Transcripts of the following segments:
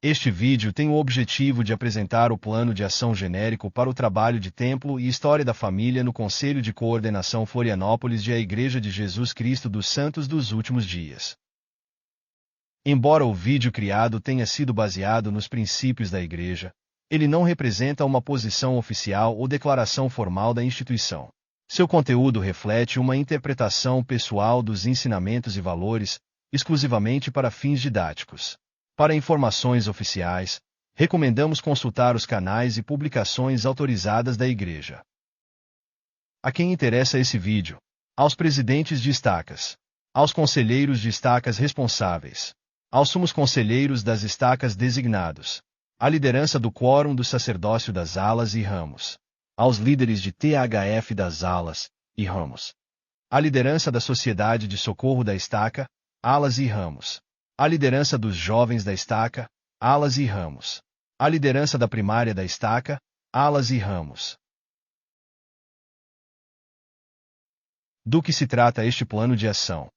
Este vídeo tem o objetivo de apresentar o plano de ação genérico para o trabalho de templo e história da família no Conselho de Coordenação Florianópolis de A Igreja de Jesus Cristo dos Santos dos Últimos Dias. Embora o vídeo criado tenha sido baseado nos princípios da Igreja, ele não representa uma posição oficial ou declaração formal da instituição. Seu conteúdo reflete uma interpretação pessoal dos ensinamentos e valores, exclusivamente para fins didáticos. Para informações oficiais, recomendamos consultar os canais e publicações autorizadas da Igreja. A quem interessa esse vídeo? Aos presidentes de estacas, aos conselheiros de estacas responsáveis, aos sumos conselheiros das estacas designados, à liderança do quórum do sacerdócio das alas e ramos, aos líderes de THF das alas e ramos, à liderança da Sociedade de Socorro da Estaca, alas e ramos, à liderança dos jovens da estaca, alas e ramos, à liderança da primária da estaca, alas e ramos. Do que se trata este plano de ação?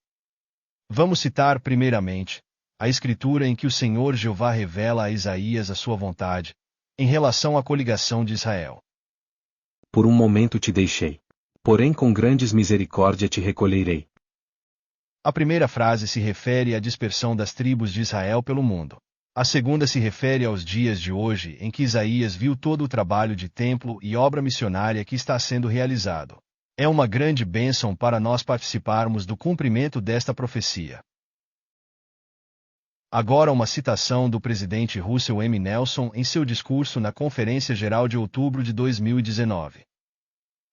Vamos citar primeiramente a Escritura em que o Senhor Jeová revela a Isaías a sua vontade, em relação à coligação de Israel. Por um momento te deixei, porém com grandes misericórdia te recolherei. A primeira frase se refere à dispersão das tribos de Israel pelo mundo. A segunda se refere aos dias de hoje em que Isaías viu todo o trabalho de templo e obra missionária que está sendo realizado. É uma grande bênção para nós participarmos do cumprimento desta profecia. Agora uma citação do presidente Russell M. Nelson em seu discurso na Conferência Geral de outubro de 2019.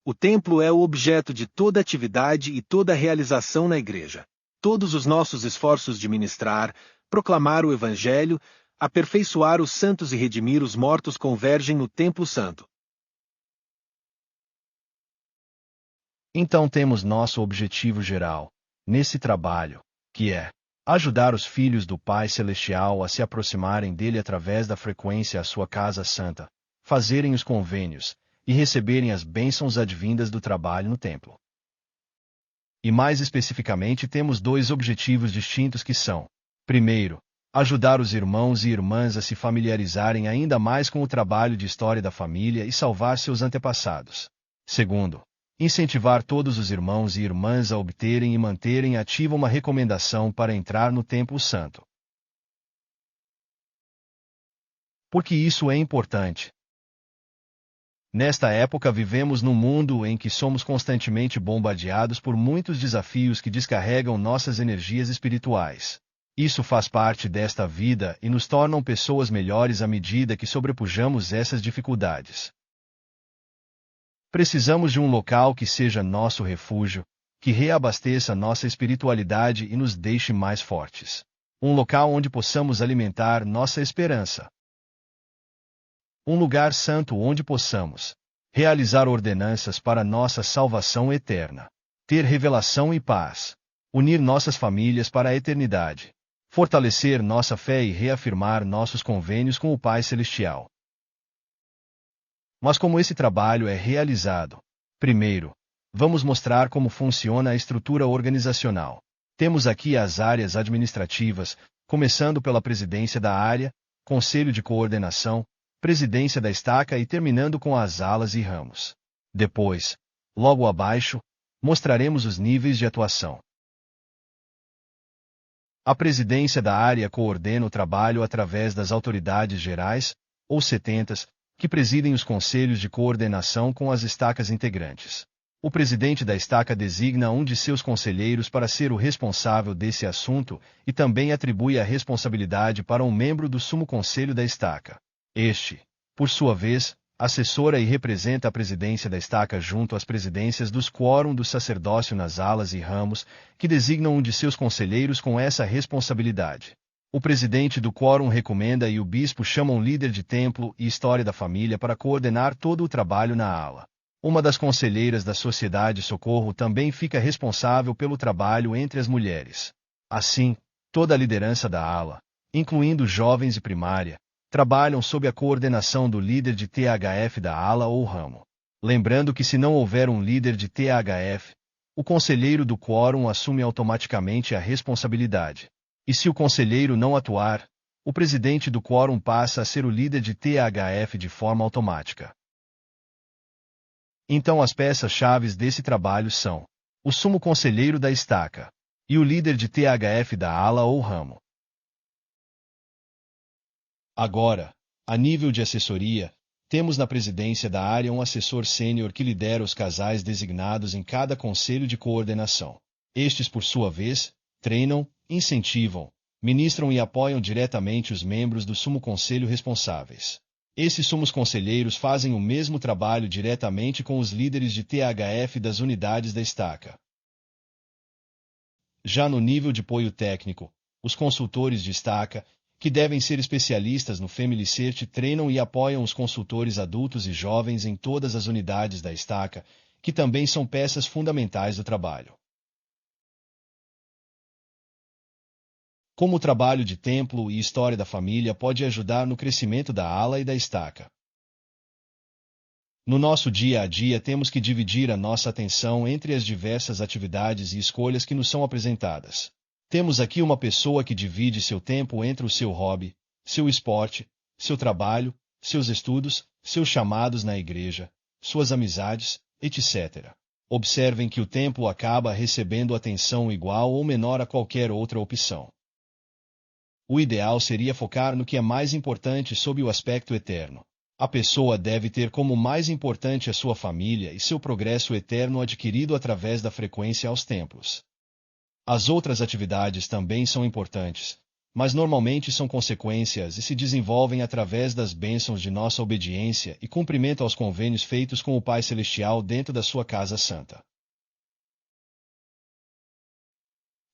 O templo é o objeto de toda atividade e toda realização na igreja. Todos os nossos esforços de ministrar, proclamar o Evangelho, aperfeiçoar os santos e redimir os mortos convergem no Templo Santo. Então temos nosso objetivo geral, nesse trabalho, que é ajudar os filhos do Pai Celestial a se aproximarem dele através da frequência à sua casa santa, fazerem os convênios e receberem as bênçãos advindas do trabalho no templo. E mais especificamente temos dois objetivos distintos que são: primeiro, ajudar os irmãos e irmãs a se familiarizarem ainda mais com o trabalho de história da família e salvar seus antepassados. Segundo, incentivar todos os irmãos e irmãs a obterem e manterem ativa uma recomendação para entrar no Templo Santo. Por que isso é importante? Nesta época vivemos num mundo em que somos constantemente bombardeados por muitos desafios que descarregam nossas energias espirituais. Isso faz parte desta vida e nos tornam pessoas melhores à medida que sobrepujamos essas dificuldades. Precisamos de um local que seja nosso refúgio, que reabasteça nossa espiritualidade e nos deixe mais fortes. Um local onde possamos alimentar nossa esperança. Um lugar santo onde possamos realizar ordenanças para nossa salvação eterna, ter revelação e paz, unir nossas famílias para a eternidade, fortalecer nossa fé e reafirmar nossos convênios com o Pai Celestial. Mas como esse trabalho é realizado? Primeiro, vamos mostrar como funciona a estrutura organizacional. Temos aqui as áreas administrativas, começando pela presidência da área, conselho de coordenação, presidência da estaca e terminando com as alas e ramos. Depois, logo abaixo, mostraremos os níveis de atuação. A presidência da área coordena o trabalho através das autoridades gerais, ou setentas, que presidem os conselhos de coordenação com as estacas integrantes. O presidente da estaca designa um de seus conselheiros para ser o responsável desse assunto e também atribui a responsabilidade para um membro do sumo conselho da estaca. Este, por sua vez, assessora e representa a presidência da estaca junto às presidências dos quórum do sacerdócio nas alas e ramos, que designam um de seus conselheiros com essa responsabilidade. O presidente do quórum recomenda e o bispo chama um líder de templo e história da família para coordenar todo o trabalho na ala. Uma das conselheiras da Sociedade Socorro também fica responsável pelo trabalho entre as mulheres. Assim, toda a liderança da ala, incluindo jovens e primária, trabalham sob a coordenação do líder de THF da ala ou ramo. Lembrando que se não houver um líder de THF, o conselheiro do quórum assume automaticamente a responsabilidade. E se o conselheiro não atuar, o presidente do quórum passa a ser o líder de THF de forma automática. Então as peças-chave desse trabalho são o sumo conselheiro da estaca e o líder de THF da ala ou ramo. Agora, a nível de assessoria, temos na presidência da área um assessor sênior que lidera os casais designados em cada conselho de coordenação. Estes, por sua vez, treinam, incentivam, ministram e apoiam diretamente os membros do sumo conselho responsáveis. Esses sumos conselheiros fazem o mesmo trabalho diretamente com os líderes de THF das unidades da estaca. Já no nível de apoio técnico, os consultores de estaca, que devem ser especialistas no Family Search, treinam e apoiam os consultores adultos e jovens em todas as unidades da estaca, que também são peças fundamentais do trabalho. Como o trabalho de templo e história da família pode ajudar no crescimento da ala e da estaca? No nosso dia a dia temos que dividir a nossa atenção entre as diversas atividades e escolhas que nos são apresentadas. Temos aqui uma pessoa que divide seu tempo entre o seu hobby, seu esporte, seu trabalho, seus estudos, seus chamados na igreja, suas amizades, etc. Observem que o templo acaba recebendo atenção igual ou menor a qualquer outra opção. O ideal seria focar no que é mais importante sob o aspecto eterno. A pessoa deve ter como mais importante a sua família e seu progresso eterno adquirido através da frequência aos templos. As outras atividades também são importantes, mas normalmente são consequências e se desenvolvem através das bênçãos de nossa obediência e cumprimento aos convênios feitos com o Pai Celestial dentro da sua casa santa.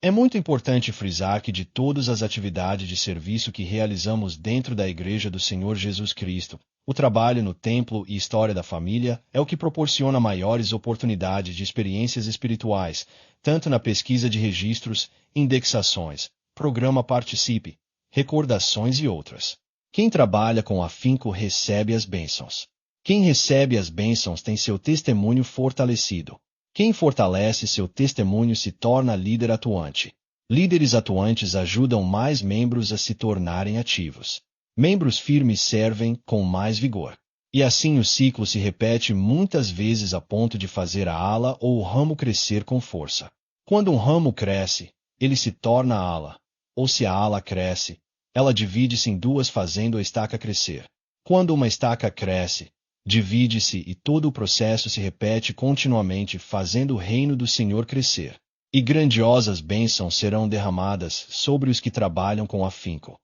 É muito importante frisar que de todas as atividades de serviço que realizamos dentro da Igreja do Senhor Jesus Cristo, o trabalho no templo e história da família é o que proporciona maiores oportunidades de experiências espirituais, tanto na pesquisa de registros, indexações, programa Participe, recordações e outras. Quem trabalha com afinco recebe as bênçãos. Quem recebe as bênçãos tem seu testemunho fortalecido. Quem fortalece seu testemunho se torna líder atuante. Líderes atuantes ajudam mais membros a se tornarem ativos. Membros firmes servem com mais vigor. E assim o ciclo se repete muitas vezes a ponto de fazer a ala ou o ramo crescer com força. Quando um ramo cresce, ele se torna ala. Ou se a ala cresce, ela divide-se em duas fazendo a estaca crescer. Quando uma estaca cresce, divide-se e todo o processo se repete continuamente fazendo o reino do Senhor crescer. E grandiosas bênçãos serão derramadas sobre os que trabalham com afinco.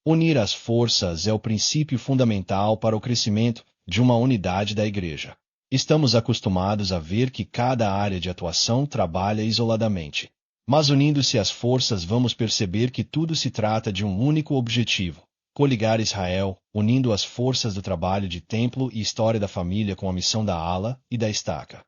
Unir as forças é o princípio fundamental para o crescimento de uma unidade da Igreja. Estamos acostumados a ver que cada área de atuação trabalha isoladamente. Mas unindo-se as forças vamos perceber que tudo se trata de um único objetivo: coligar Israel, unindo as forças do trabalho de templo e história da família com a missão da ala e da estaca.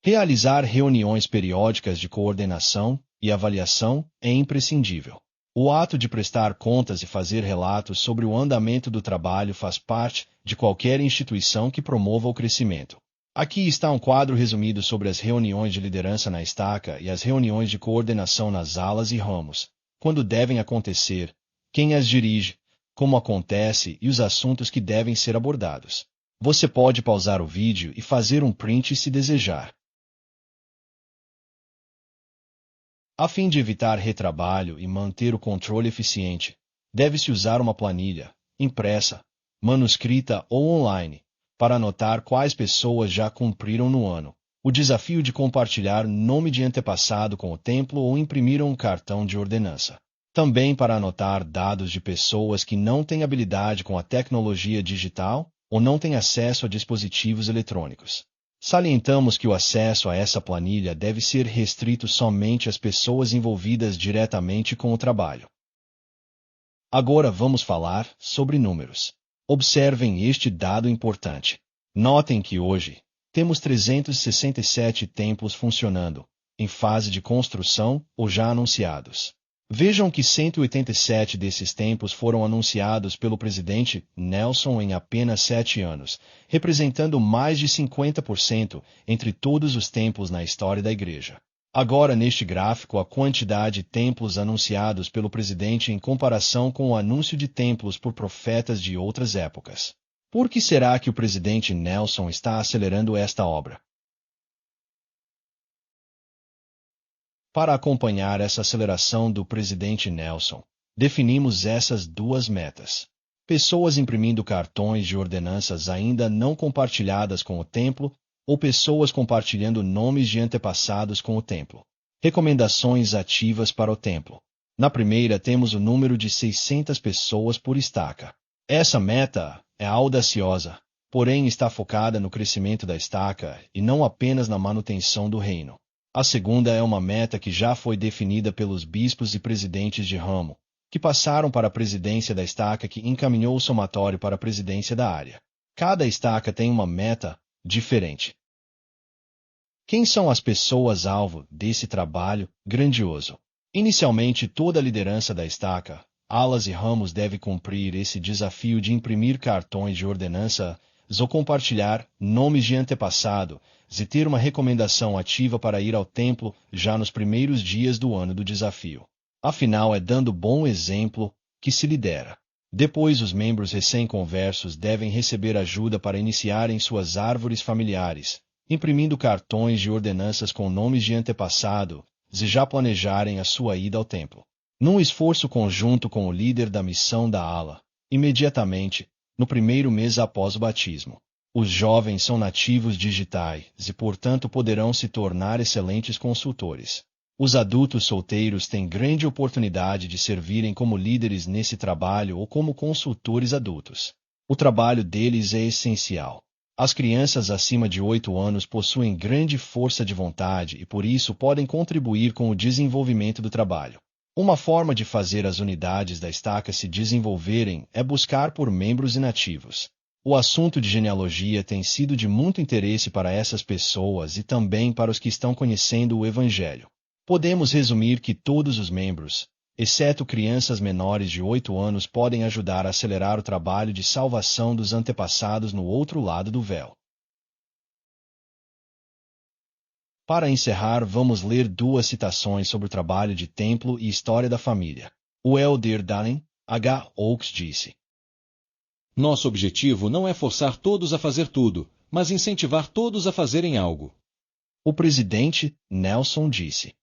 Realizar reuniões periódicas de coordenação e avaliação é imprescindível. O ato de prestar contas e fazer relatos sobre o andamento do trabalho faz parte de qualquer instituição que promova o crescimento. Aqui está um quadro resumido sobre as reuniões de liderança na estaca e as reuniões de coordenação nas alas e ramos, quando devem acontecer, quem as dirige, como acontece e os assuntos que devem ser abordados. Você pode pausar o vídeo e fazer um print se desejar. A fim de evitar retrabalho e manter o controle eficiente, deve-se usar uma planilha, impressa, manuscrita ou online, para anotar quais pessoas já cumpriram no ano, o desafio de compartilhar nome de antepassado com o templo ou imprimiram um cartão de ordenança. Também para anotar dados de pessoas que não têm habilidade com a tecnologia digital ou não têm acesso a dispositivos eletrônicos. Salientamos que o acesso a essa planilha deve ser restrito somente às pessoas envolvidas diretamente com o trabalho. Agora vamos falar sobre números. Observem este dado importante. Notem que hoje temos 367 templos funcionando, em fase de construção ou já anunciados. Vejam que 187 desses templos foram anunciados pelo presidente Nelson em apenas 7 anos, representando mais de 50% entre todos os templos na história da Igreja. Agora neste gráfico a quantidade de templos anunciados pelo presidente em comparação com o anúncio de templos por profetas de outras épocas. Por que será que o presidente Nelson está acelerando esta obra? Para acompanhar essa aceleração do presidente Nelson, definimos essas duas metas. Pessoas imprimindo cartões de ordenanças ainda não compartilhadas com o templo ou pessoas compartilhando nomes de antepassados com o templo. Recomendações ativas para o templo. Na primeira temos o número de 600 pessoas por estaca. Essa meta é audaciosa, porém está focada no crescimento da estaca e não apenas na manutenção do reino. A segunda é uma meta que já foi definida pelos bispos e presidentes de ramo, que passaram para a presidência da estaca que encaminhou o somatório para a presidência da área. Cada estaca tem uma meta diferente. Quem são as pessoas-alvo desse trabalho grandioso? Inicialmente, toda a liderança da estaca, alas e ramos deve cumprir esse desafio de imprimir cartões de ordenança ou compartilhar nomes de antepassado e ter uma recomendação ativa para ir ao templo já nos primeiros dias do ano do desafio. Afinal, é dando bom exemplo que se lidera. Depois, os membros recém-conversos devem receber ajuda para iniciarem suas árvores familiares, imprimindo cartões de ordenanças com nomes de antepassado e já planejarem a sua ida ao templo. Num esforço conjunto com o líder da missão da ala, imediatamente, no primeiro mês após o batismo. Os jovens são nativos digitais e, portanto, poderão se tornar excelentes consultores. Os adultos solteiros têm grande oportunidade de servirem como líderes nesse trabalho ou como consultores adultos. O trabalho deles é essencial. As crianças acima de 8 anos possuem grande força de vontade e, por isso, podem contribuir com o desenvolvimento do trabalho. Uma forma de fazer as unidades da estaca se desenvolverem é buscar por membros inativos. O assunto de genealogia tem sido de muito interesse para essas pessoas e também para os que estão conhecendo o Evangelho. Podemos resumir que todos os membros, exceto crianças menores de 8 anos, podem ajudar a acelerar o trabalho de salvação dos antepassados no outro lado do véu. Para encerrar, vamos ler duas citações sobre o trabalho de templo e história da família. O elder Dallin H. Oaks disse: Nosso objetivo não é forçar todos a fazer tudo, mas incentivar todos a fazerem algo. O presidente Nelson disse: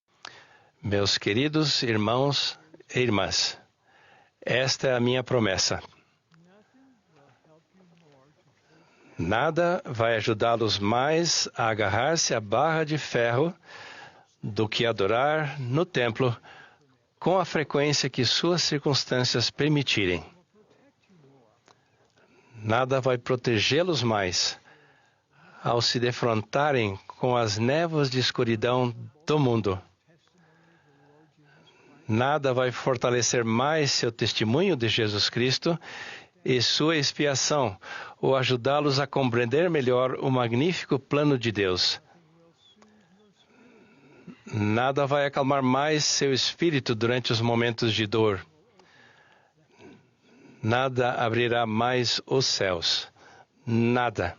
Meus queridos irmãos e irmãs, esta é a minha promessa. Nada vai ajudá-los mais a agarrar-se à barra de ferro do que adorar no templo com a frequência que suas circunstâncias permitirem. Nada vai protegê-los mais ao se defrontarem com as névoas de escuridão do mundo. Nada vai fortalecer mais seu testemunho de Jesus Cristo e sua expiação, ou ajudá-los a compreender melhor o magnífico plano de Deus. Nada vai acalmar mais seu espírito durante os momentos de dor. Nada abrirá mais os céus. Nada.